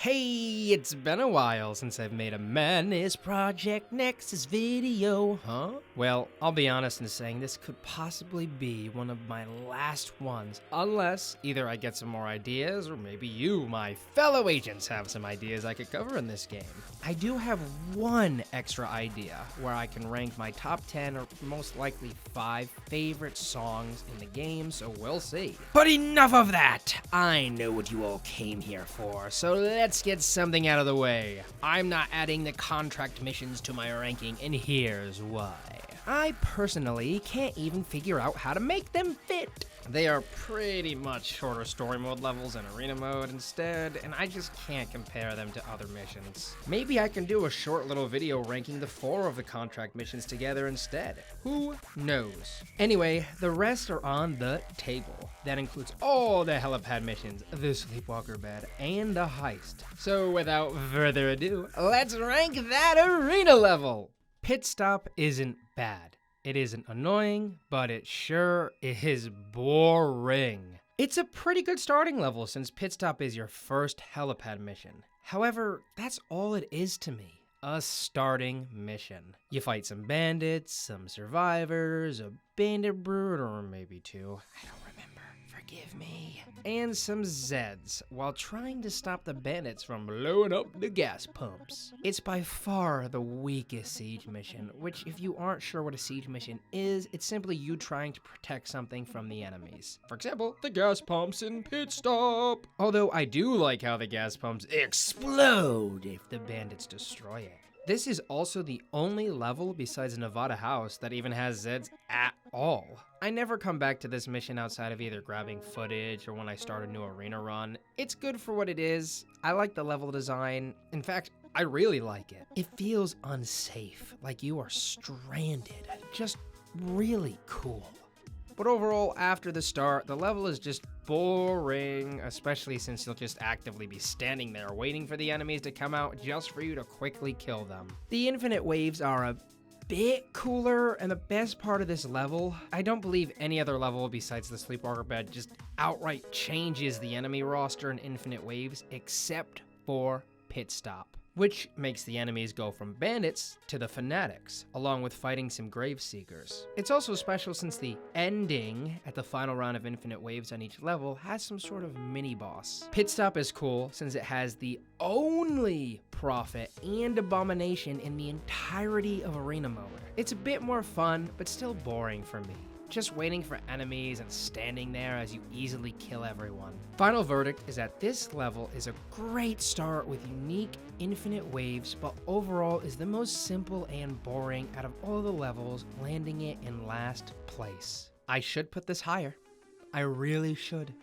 Hey, it's been a while since I've made a Madness Project Nexus video, huh? Well, I'll be honest in saying this could possibly be one of my last ones, unless either I get some more ideas or maybe you, my fellow agents, have some ideas I could cover in this game. I do have one extra idea where I can rank my top 10 or most likely 5 favorite songs in the game, so we'll see. But enough of that! I know what you all came here for, so let's get something out of the way. I'm not adding the contract missions to my ranking, and here's why. I personally can't even figure out how to make them fit. They are pretty much shorter story mode levels and arena mode instead, and I just can't compare them to other missions. Maybe I can do a short little video ranking the 4 of the contract missions together instead. Who knows? Anyway, the rest are on the table. That includes all the helipad missions, the Sleepwalker Bed, and the Heist. So without further ado, let's rank that arena level! Pit Stop isn't bad. It isn't annoying, but it sure is boring. It's a pretty good starting level since Pit Stop is your first helipad mission. However, that's all it is to me. A starting mission. You fight some bandits, some survivors, a bandit brute, or maybe 2. I don't remember. Forgive me. And some Zeds, while trying to stop the bandits from blowing up the gas pumps. It's by far the weakest siege mission, which if you aren't sure what a siege mission is, it's simply you trying to protect something from the enemies. For example, the gas pumps in Pit Stop. Although I do like how the gas pumps explode if the bandits destroy it. This is also the only level besides Nevada House that even has Zeds at all. I never come back to this mission outside of either grabbing footage or when I start a new arena run. It's good for what it is. I like the level design. In fact, I really like it. It feels unsafe, like you are stranded. Just really cool. But overall, after the start, the level is just boring, especially since you'll just actively be standing there waiting for the enemies to come out just for you to quickly kill them. The infinite waves are a bit cooler, and the best part of this level, I don't believe any other level besides the Sleepwalker Bed just outright changes the enemy roster in infinite waves except for Pit Stop, which makes the enemies go from bandits to the fanatics, along with fighting some grave seekers. It's also special since the ending at the final round of infinite waves on each level has some sort of mini-boss. Pit Stop is cool since it has the only Prophet and Abomination in the entirety of arena mode. It's a bit more fun, but still boring for me. Just waiting for enemies and standing there as you easily kill everyone. Final verdict is that this level is a great start with unique infinite waves, but overall is the most simple and boring out of all the levels, landing it in last place. I should put this higher. I really should.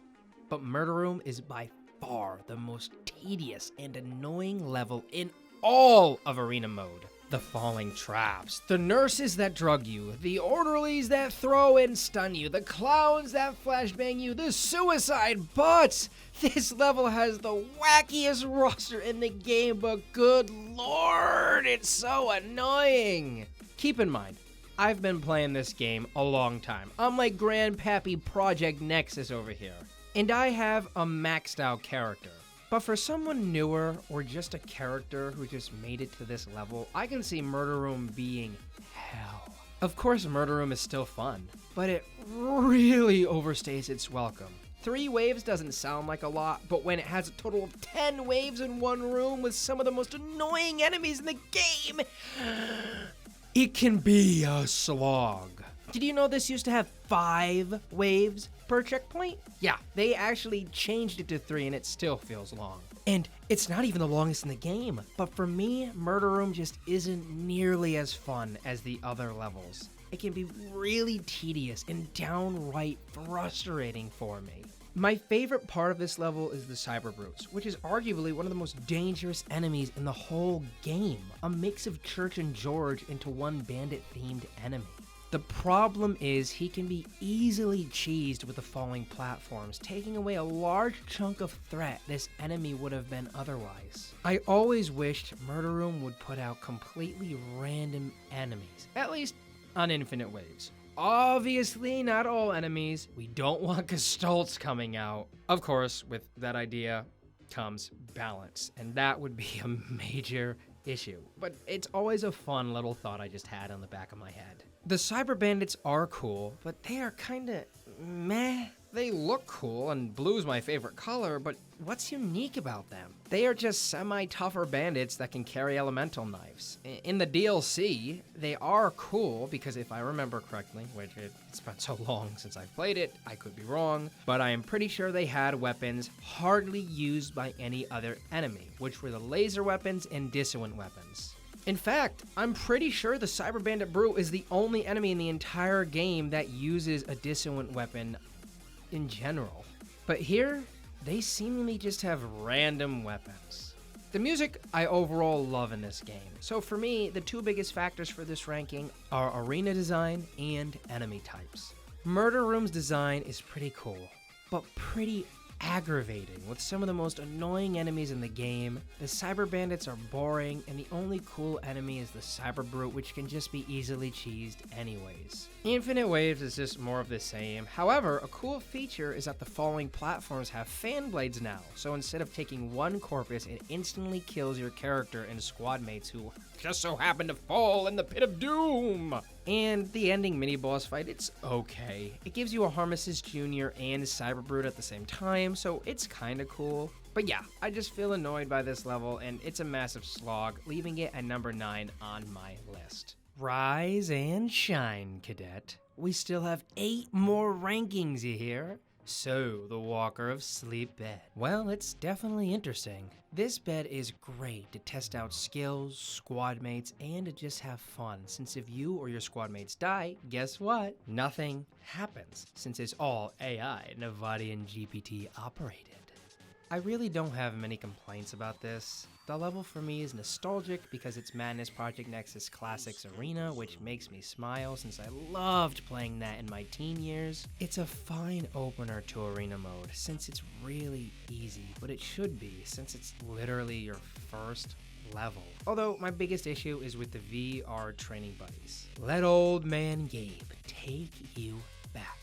But Murder Room is by far the most tedious and annoying level in all of arena mode. The falling traps, the nurses that drug you, the orderlies that throw and stun you, the clowns that flashbang you, the suicide bots! This level has the wackiest roster in the game, but good lord, it's so annoying! Keep in mind, I've been playing this game a long time. I'm like Grandpappy Project Nexus over here. And I have a maxed out character. But for someone newer, or just a character who just made it to this level, I can see Murder Room being hell. Of course, Murder Room is still fun, but it really overstays its welcome. 3 waves doesn't sound like a lot, but when it has a total of 10 waves in one room with some of the most annoying enemies in the game, it can be a slog. Did you know this used to have 5 waves per checkpoint? Yeah, they actually changed it to 3 and it still feels long. And it's not even the longest in the game, but for me, Murder Room just isn't nearly as fun as the other levels. It can be really tedious and downright frustrating for me. My favorite part of this level is the Cyber Brutes, which is arguably one of the most dangerous enemies in the whole game. A mix of Church and George into one bandit-themed enemy. The problem is he can be easily cheesed with the falling platforms, taking away a large chunk of threat this enemy would have been otherwise. I always wished Murder Room would put out completely random enemies, at least on Infinite Waves. Obviously not all enemies. We don't want Gestults coming out. Of course, with that idea, comes balance, and that would be a major issue. But it's always a fun little thought I just had on the back of my head. The Cyber Bandits are cool, but they are kinda meh. They look cool, and blue's my favorite color, but what's unique about them? They are just semi-tougher bandits that can carry elemental knives. In the DLC, they are cool, because if I remember correctly, which it's been so long since I've played it, I could be wrong, but I am pretty sure they had weapons hardly used by any other enemy, which were the laser weapons and dissonant weapons. In fact, I'm pretty sure the Cyber Bandit Brew is the only enemy in the entire game that uses a dissonant weapon in general. But here, they seemingly just have random weapons. The music I overall love in this game. So for me, the two biggest factors for this ranking are arena design and enemy types. Murder Room's design is pretty cool, but pretty aggravating with some of the most annoying enemies in the game. The Cyber Bandits are boring, and the only cool enemy is the Cyber Brute, which can just be easily cheesed anyways. Infinite Waves is just more of the same. However, a cool feature is that the falling platforms have fan blades now, so instead of taking one corpus, it instantly kills your character and squad mates who just so happen to fall in the pit of doom. And the ending mini-boss fight, it's okay. It gives you a Harmesis Jr. and Cyber Brute at the same time, so it's kinda cool. But yeah, I just feel annoyed by this level, and it's a massive slog, leaving it at number 9 on my list. Rise and shine, cadet. We still have 8 more rankings, you hear? So, the Walker of Sleep Bed. Well, it's definitely interesting. This bed is great to test out skills, squad mates, and to just have fun, since if you or your squad mates die, guess what? Nothing happens, since it's all AI, Nevadian GPT operated. I really don't have many complaints about this. The level for me is nostalgic because it's Madness Project Nexus Classics Arena, which makes me smile since I loved playing that in my teen years. It's a fine opener to Arena mode since it's really easy, but it should be since it's literally your first level. Although my biggest issue is with the VR training buddies. Let old man Gabe take you back.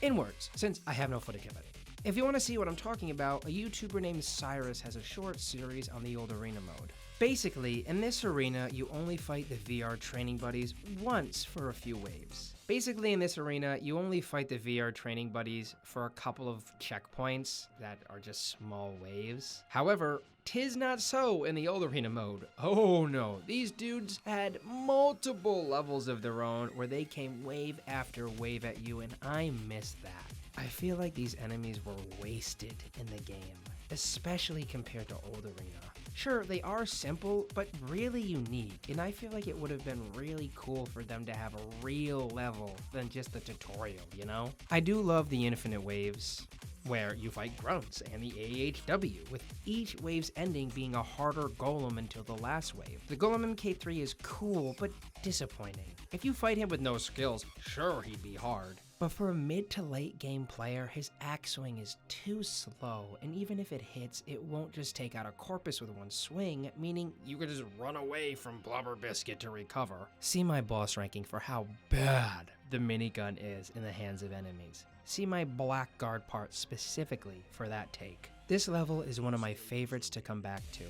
In words, since I have no footage of it. If you want to see what I'm talking about, a YouTuber named Cyrus has a short series on the old arena mode. Basically, in this arena, you only fight the VR training buddies once for a few waves. Basically, in this arena, you only fight the VR training buddies for a couple of checkpoints that are just small waves. However, 'tis not so in the old arena mode. Oh no, these dudes had multiple levels of their own where they came wave after wave at you, and I miss that. I feel like these enemies were wasted in the game, especially compared to old arena. Sure, they are simple, but really unique, and I feel like it would have been really cool for them to have a real level than just the tutorial, you know? I do love the infinite waves, where you fight grunts and the AHW, with each wave's ending being a harder golem until the last wave. The golem MK3 is cool, but disappointing. If you fight him with no skills, sure he'd be hard. But for a mid to late game player, his axe swing is too slow, and even if it hits, it won't just take out a corpus with one swing, meaning you could just run away from Blubber Biscuit to recover. See my boss ranking for how bad the minigun is in the hands of enemies. See my blackguard part specifically for that take. This level is one of my favorites to come back to.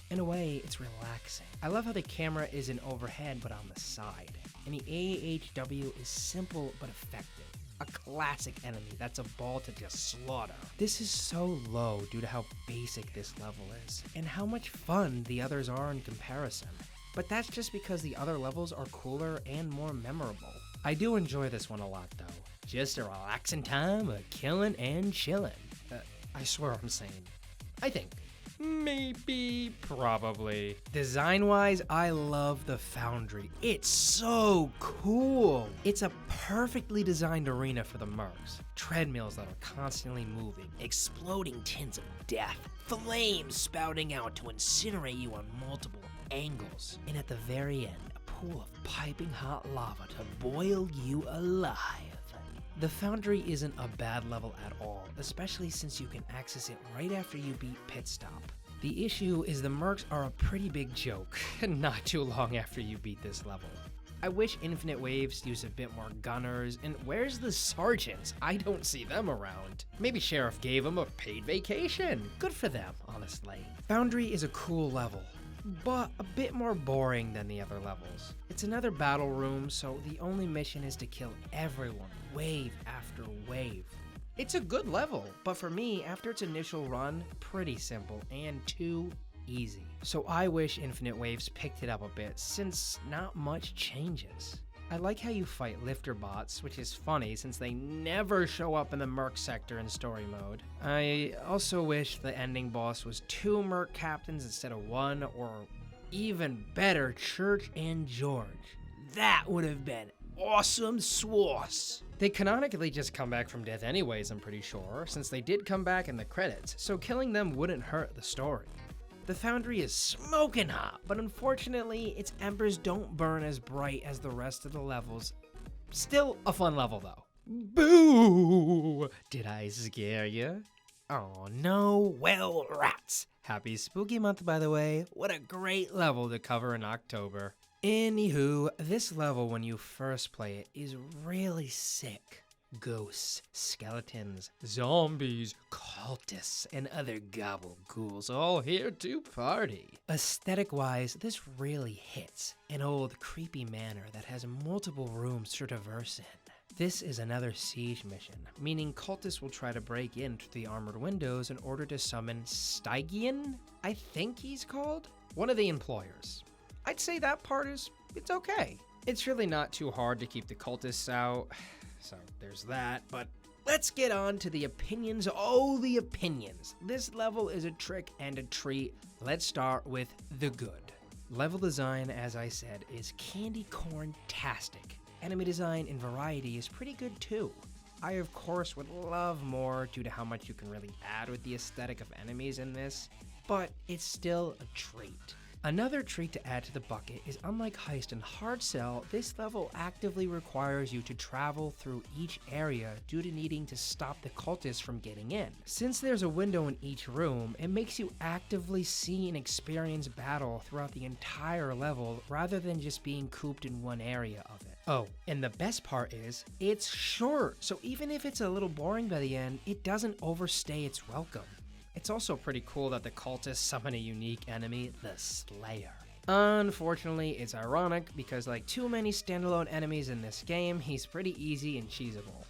In a way, it's relaxing. I love how the camera isn't overhead but on the side, and the AHW is simple but effective. A classic enemy that's a ball to just slaughter. This is so low due to how basic this level is, and how much fun the others are in comparison. But that's just because the other levels are cooler and more memorable. I do enjoy this one a lot though. Just a relaxing time of killing and chilling. I swear I'm saying, I think. Maybe, probably. Design-wise, I love the Foundry. It's so cool. It's a perfectly designed arena for the mercs. Treadmills that are constantly moving, exploding tins of death, flames spouting out to incinerate you on multiple angles, and at the very end, a pool of piping hot lava to boil you alive. The Foundry isn't a bad level at all, especially since you can access it right after you beat Pit Stop. The issue is the mercs are a pretty big joke, not too long after you beat this level. I wish Infinite Waves used a bit more gunners, and where's the sergeants? I don't see them around. Maybe Sheriff gave them a paid vacation. Good for them, honestly. Foundry is a cool level, but a bit more boring than the other levels. It's another battle room, so the only mission is to kill everyone, wave after wave. It's a good level, but for me, after its initial run, pretty simple and too easy. So I wish Infinite Waves picked it up a bit, since not much changes. I like how you fight lifter bots, which is funny since they never show up in the Merc sector in story mode. I also wish the ending boss was 2 Merc captains instead of 1, or even better, Church and George. That would have been awesome sauce. They canonically just come back from death anyways, I'm pretty sure, since they did come back in the credits, so killing them wouldn't hurt the story. The Foundry is smoking hot, but unfortunately, its embers don't burn as bright as the rest of the levels. Still a fun level though. Boo! Did I scare you? Oh no, well rats. Happy spooky month, by the way. What a great level to cover in October. Anywho, this level when you first play it is really sick. Ghosts, skeletons, zombies, cultists, and other gobble-ghouls all here to party. Aesthetic-wise, this really hits. An old, creepy manor that has multiple rooms to traverse in. This is another siege mission, meaning cultists will try to break in through the armored windows in order to summon Stygian? I think he's called? One of the employers. I'd say that part it's okay. It's really not too hard to keep the cultists out. So there's that, but let's get on to the opinions. Oh, the opinions. This level is a trick and a treat. Let's start with the good. Level design, as I said, is candy corn-tastic. Enemy design and variety is pretty good too. I, of course, would love more due to how much you can really add with the aesthetic of enemies in this, but it's still a treat. Another treat to add to the bucket is, unlike Heist and Hard Sell, this level actively requires you to travel through each area due to needing to stop the cultists from getting in. Since there's a window in each room, it makes you actively see and experience battle throughout the entire level rather than just being cooped in one area of it. Oh, and the best part is, it's short, so even if it's a little boring by the end, it doesn't overstay its welcome. It's also pretty cool that the cultists summon a unique enemy, the Slayer. Unfortunately, it's ironic because like too many standalone enemies in this game, he's pretty easy and cheesable.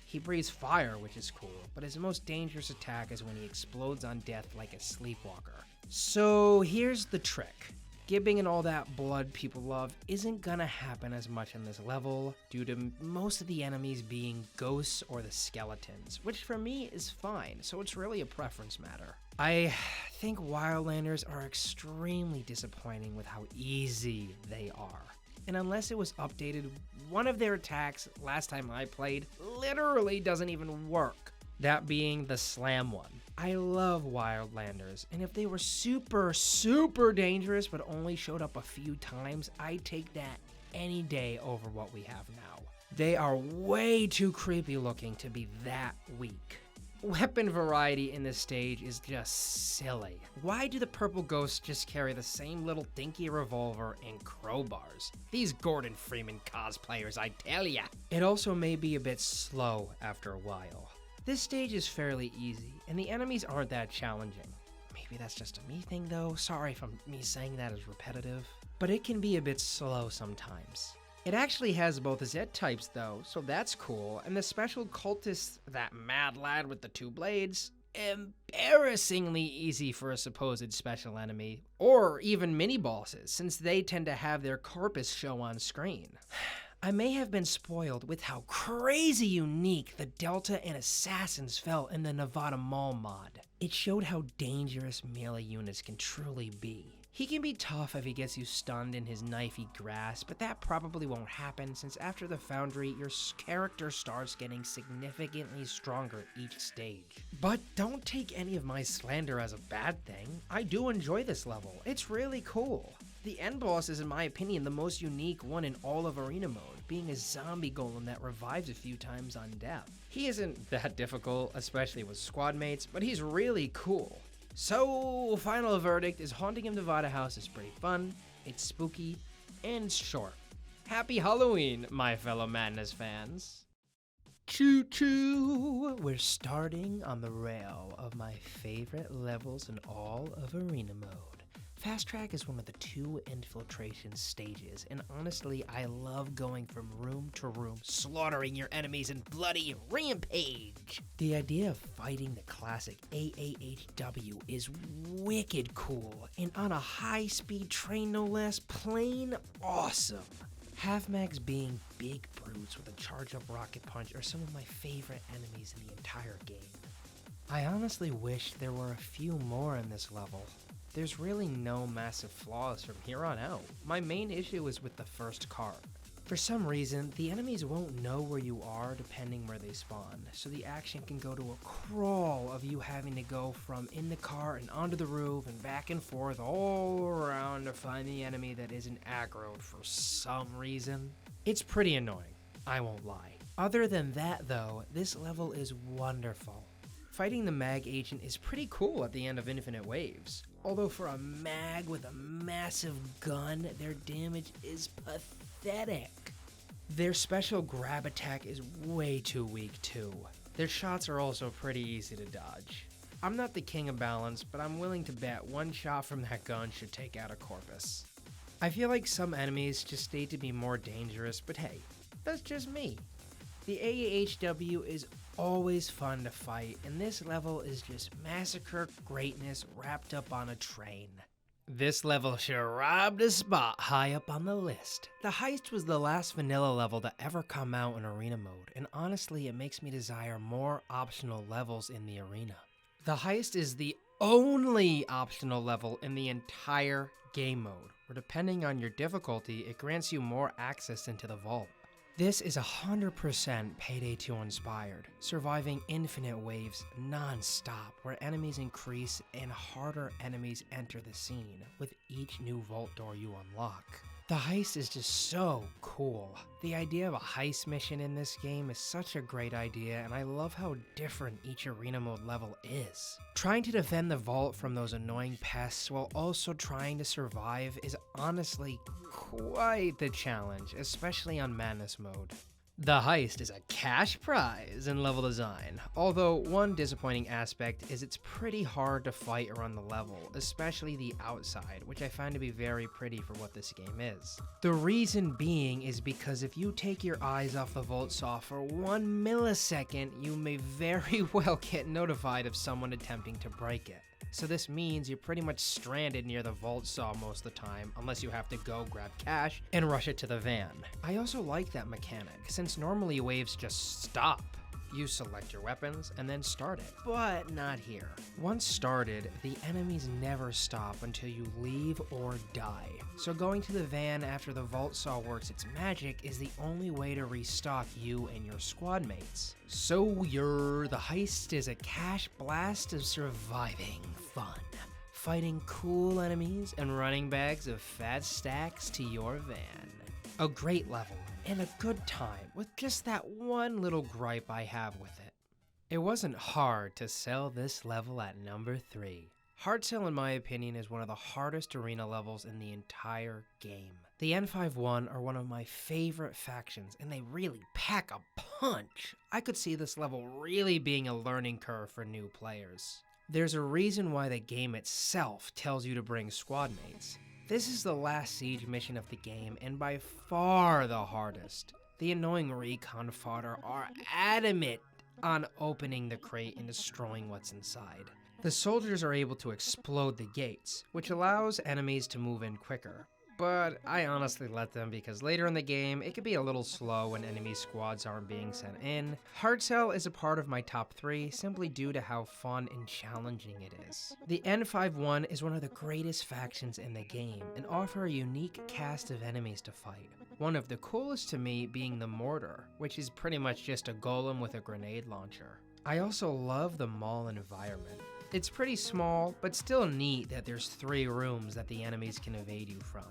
He breathes fire, which is cool, but his most dangerous attack is when he explodes on death like a sleepwalker. So here's the trick. Gibbing and all that blood people love isn't gonna happen as much in this level due to most of the enemies being ghosts or the skeletons, which for me is fine, so it's really a preference matter. I think Wildlanders are extremely disappointing with how easy they are. And unless it was updated, one of their attacks last time I played literally doesn't even work. That being the slam one. I love Wildlanders, and if they were super dangerous but only showed up a few times, I'd take that any day over what we have now. They are way too creepy looking to be that weak. Weapon variety in this stage is just silly. Why do the purple ghosts just carry the same little dinky revolver and crowbars? These Gordon Freeman cosplayers, I tell ya! It also may be a bit slow after a while. This stage is fairly easy, and the enemies aren't that challenging. Maybe that's just a me thing though, sorry if me saying that is repetitive. But it can be a bit slow sometimes. It actually has both Z types though, so that's cool, and the special cultist, that mad lad with the 2 blades, embarrassingly easy for a supposed special enemy, or even mini-bosses, since they tend to have their corpus show on screen. I may have been spoiled with how crazy unique the Delta and Assassins felt in the Nevada Mall mod. It showed how dangerous melee units can truly be. He can be tough if he gets you stunned in his knifey grasp, but that probably won't happen since after the Foundry, your character starts getting significantly stronger each stage. But don't take any of my slander as a bad thing. I do enjoy this level. It's really cool. The end boss is, in my opinion, the most unique one in all of Arena Mode, being a zombie golem that revives a few times on death. He isn't that difficult, especially with squad mates, but he's really cool. So, final verdict is Haunting of Nevada House is pretty fun, it's spooky, and short. happy Halloween, my fellow Madness fans. Choo choo! We're starting on the rail of my favorite levels in all of Arena Mode. Fastrack is one of the 2 infiltration stages, and honestly, I love going from room to room, slaughtering your enemies in bloody rampage. The idea of fighting the classic AAHW is wicked cool, and on a high-speed train no less, plain awesome. Half-mags being big brutes with a charge-up rocket punch are some of my favorite enemies in the entire game. I honestly wish there were a few more in this level. There's really no massive flaws from here on out. My main issue is with the first cart. For some reason, the enemies won't know where you are depending where they spawn, so the action can go to a crawl of you having to go from in the car and onto the roof and back and forth all around to find the enemy that isn't aggroed for some reason. It's pretty annoying, I won't lie. Other than that though, this level is wonderful. Fighting the mag agent is pretty cool at the end of Infinite Waves. Although for a mag with a massive gun, their damage is pathetic. Their special grab attack is way too weak too. Their shots are also pretty easy to dodge. I'm not the king of balance, but I'm willing to bet one shot from that gun should take out a Corpus. I feel like some enemies just need to be more dangerous, but hey, that's just me. The AAHW is always fun to fight, and this level is just massacre greatness wrapped up on a train. This level sure robbed a spot high up on the list. The Heist was the last vanilla level to ever come out in Arena Mode, and honestly it makes me desire more optional levels in the arena. The Heist is the only optional level in the entire game mode, where depending on your difficulty, it grants you more access into the vault. This is 100% Payday 2 inspired, surviving infinite waves non-stop where enemies increase and harder enemies enter the scene with each new vault door you unlock. The heist is just so cool. The idea of a heist mission in this game is such a great idea, and I love how different each arena mode level is. Trying to defend the vault from those annoying pests while also trying to survive is honestly quite the challenge, especially on Madness mode. The heist is a cash prize in level design, although one disappointing aspect is it's pretty hard to fight around the level, especially the outside, which I find to be very pretty for what this game is. The reason being is because if you take your eyes off the vault saw for 1 millisecond, you may very well get notified of someone attempting to break it. So this means you're pretty much stranded near the vault saw most of the time, unless you have to go grab cash and rush it to the van. I also like that mechanic, since normally waves just stop. You select your weapons and then start it, but not here. Once started, the enemies never stop until you leave or die. So going to the van after the vault saw works its magic is the only way to restock you and your squad mates. So the heist is a cash blast of surviving fun, fighting cool enemies and running bags of fat stacks to your van. A great level and a good time, with just that one little gripe I have with it. It wasn't hard to sell this level at number 3. Hard Sell, in my opinion, is one of the hardest arena levels in the entire game. The N51 are one of my favorite factions, and they really pack a punch. I could see this level really being a learning curve for new players. There's a reason why the game itself tells you to bring squad mates. This is the last siege mission of the game, and by far the hardest. The annoying recon fodder are adamant on opening the crate and destroying what's inside. The soldiers are able to explode the gates, which allows enemies to move in quicker. But I honestly let them because later in the game, it can be a little slow when enemy squads aren't being sent in. Hard Sell is a part of my top 3 simply due to how fun and challenging it is. The N51 is one of the greatest factions in the game and offer a unique cast of enemies to fight. One of the coolest to me being the Mortar, which is pretty much just a golem with a grenade launcher. I also love the mall environment. It's pretty small, but still neat that there's 3 rooms that the enemies can evade you from.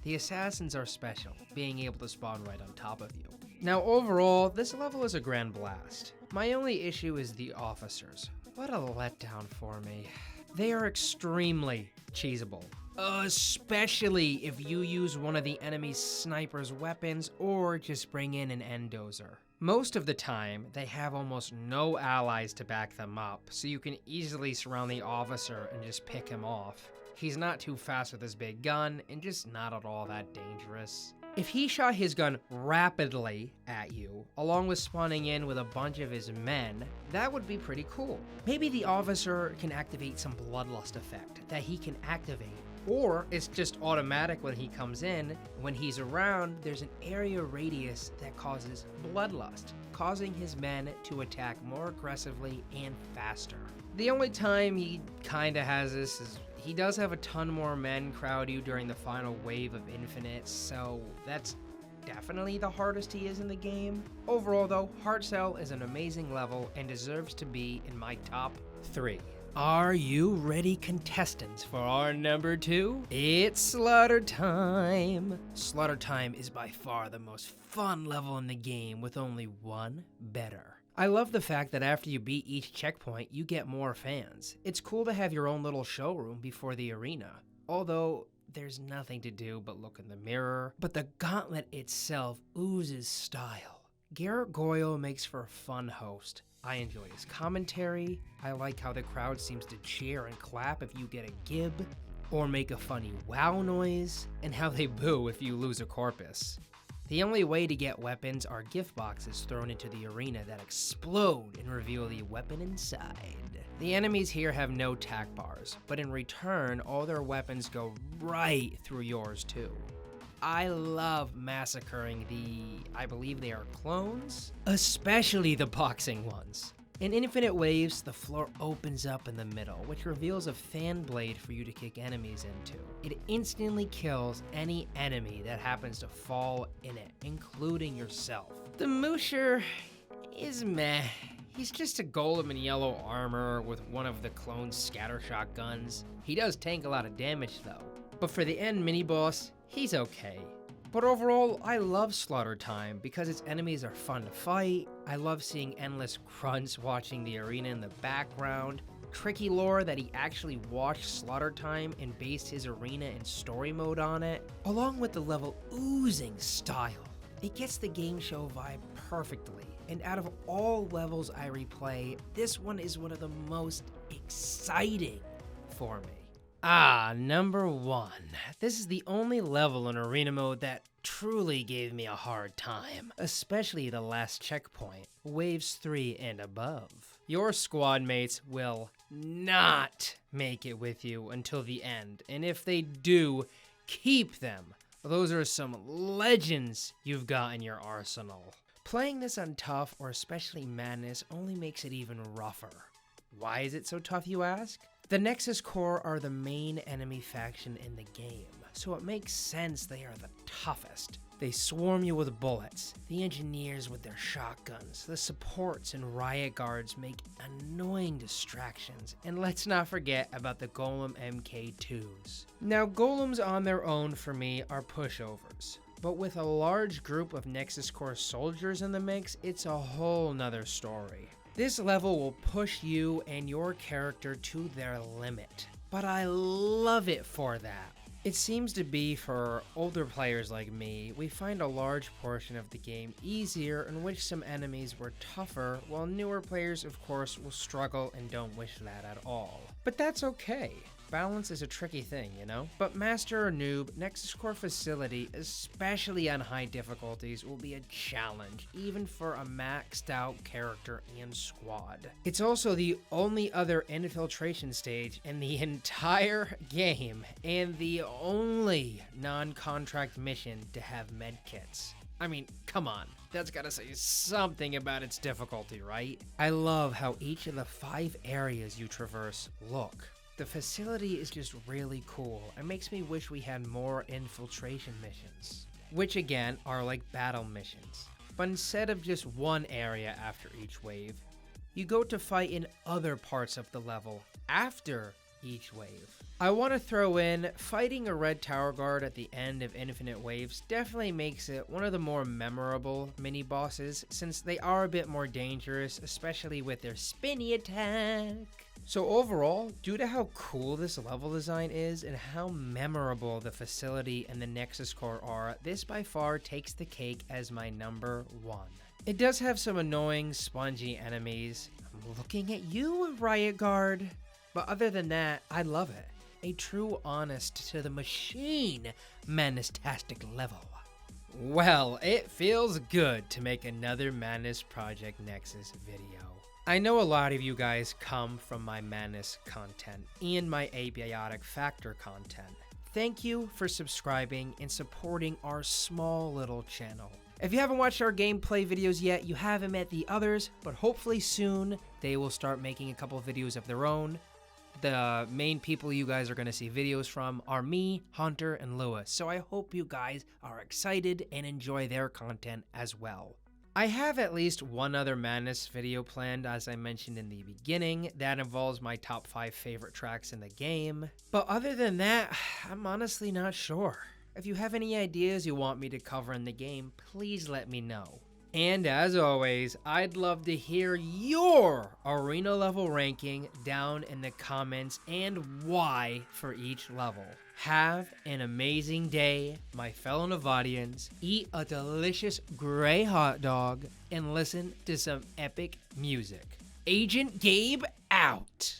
The assassins are special, being able to spawn right on top of you. Now overall, this level is a grand blast. My only issue is the officers. What a letdown for me. They are extremely cheesable. especially if you use one of the enemy's sniper's weapons or just bring in an endozer. Most of the time, they have almost no allies to back them up, so you can easily surround the officer and just pick him off. He's not too fast with his big gun, and just not at all that dangerous. If he shot his gun rapidly at you, along with spawning in with a bunch of his men, that would be pretty cool. Maybe the officer can activate some bloodlust effect that he can activate. Or it's just automatic when he comes in. When he's around, there's an area radius that causes bloodlust, causing his men to attack more aggressively and faster. The only time he kinda has this is he does have a ton more men crowd you during the final wave of Infinite, so that's definitely the hardest he is in the game. Overall though, Heart Cell is an amazing level and deserves to be in my top 3. Are you ready, contestants, for our number 2? It's Slaughter Time! Slaughter Time is by far the most fun level in the game, with only one better. I love the fact that after you beat each checkpoint, you get more fans. It's cool to have your own little showroom before the arena, although there's nothing to do but look in the mirror. But the gauntlet itself oozes style. Garrett Goyle makes for a fun host. I enjoy his commentary. I like how the crowd seems to cheer and clap if you get a gib, or make a funny wow noise, and how they boo if you lose a corpus. The only way to get weapons are gift boxes thrown into the arena that explode and reveal the weapon inside. The enemies here have no tack bars, but in return, all their weapons go right through yours too. I love massacring I believe they are clones, especially the boxing ones. In Infinite Waves, the floor opens up in the middle, which reveals a fan blade for you to kick enemies into. It instantly kills any enemy that happens to fall in it, including yourself. The Musher is meh. He's just a golem in yellow armor with one of the clone's scattershot guns. He does tank a lot of damage though. But for the end mini-boss, he's okay. But overall, I love Slaughter Time because its enemies are fun to fight. I love seeing endless grunts watching the arena in the background. Tricky lore that he actually watched Slaughter Time and based his arena and story mode on it, along with the level oozing style. It gets the game show vibe perfectly, and out of all levels I replay, this one is one of the most exciting for me. Number 1. This is the only level in arena mode that truly gave me a hard time, especially the last checkpoint, waves 3 and above. Your squad mates will not make it with you until the end, and if they do, keep them. Those are some legends you've got in your arsenal. Playing this on tough or especially Madness only makes it even rougher. Why is it so tough, you ask? The Nexus Corps are the main enemy faction in the game, so it makes sense they are the toughest. They swarm you with bullets, the engineers with their shotguns, the supports and riot guards make annoying distractions, and let's not forget about the Golem MK2s. Now, Golems on their own for me are pushovers, but with a large group of Nexus Corps soldiers in the mix, it's a whole nother story. This level will push you and your character to their limit, but I love it for that. It seems to be for older players like me, we find a large portion of the game easier in which some enemies were tougher, while newer players of course will struggle and don't wish that at all. But that's okay. Balance is a tricky thing, you know? But Master or Noob, Nexus Core Facility, especially on high difficulties, will be a challenge, even for a maxed out character and squad. It's also the only other infiltration stage in the entire game, and the only non-contract mission to have medkits. I mean, come on, that's gotta say something about its difficulty, right? I love how each of the 5 areas you traverse look. The facility is just really cool and makes me wish we had more infiltration missions, which again are like battle missions. But instead of just one area after each wave, you go to fight in other parts of the level after each wave. I want to throw in, fighting a red tower guard at the end of Infinite Waves definitely makes it one of the more memorable mini-bosses, since they are a bit more dangerous, especially with their spinny attack. So overall, due to how cool this level design is and how memorable the facility and the Nexus core are, this by far takes the cake as my number 1. It does have some annoying, spongy enemies. I'm looking at you, Riot Guard. But other than that, I love it. A true honest to the machine Madness-tastic level. Well, it feels good to make another Madness Project Nexus video. I know a lot of you guys come from my Madness content and my abiotic factor content. Thank you for subscribing and supporting our small little channel. If you haven't watched our gameplay videos yet, you haven't met the others, but hopefully soon they will start making a couple of videos of their own. The main people you guys are going to see videos from are me, Hunter, and Lewis, so I hope you guys are excited and enjoy their content as well. I have at least one other Madness video planned, as I mentioned in the beginning, that involves my top 5 favorite tracks in the game. But other than that, I'm honestly not sure. If you have any ideas you want me to cover in the game, please let me know. And as always, I'd love to hear your arena level ranking down in the comments and why for each level. Have an amazing day, my fellow Nevadians. Eat a delicious gray hot dog and listen to some epic music. Agent Gabe out.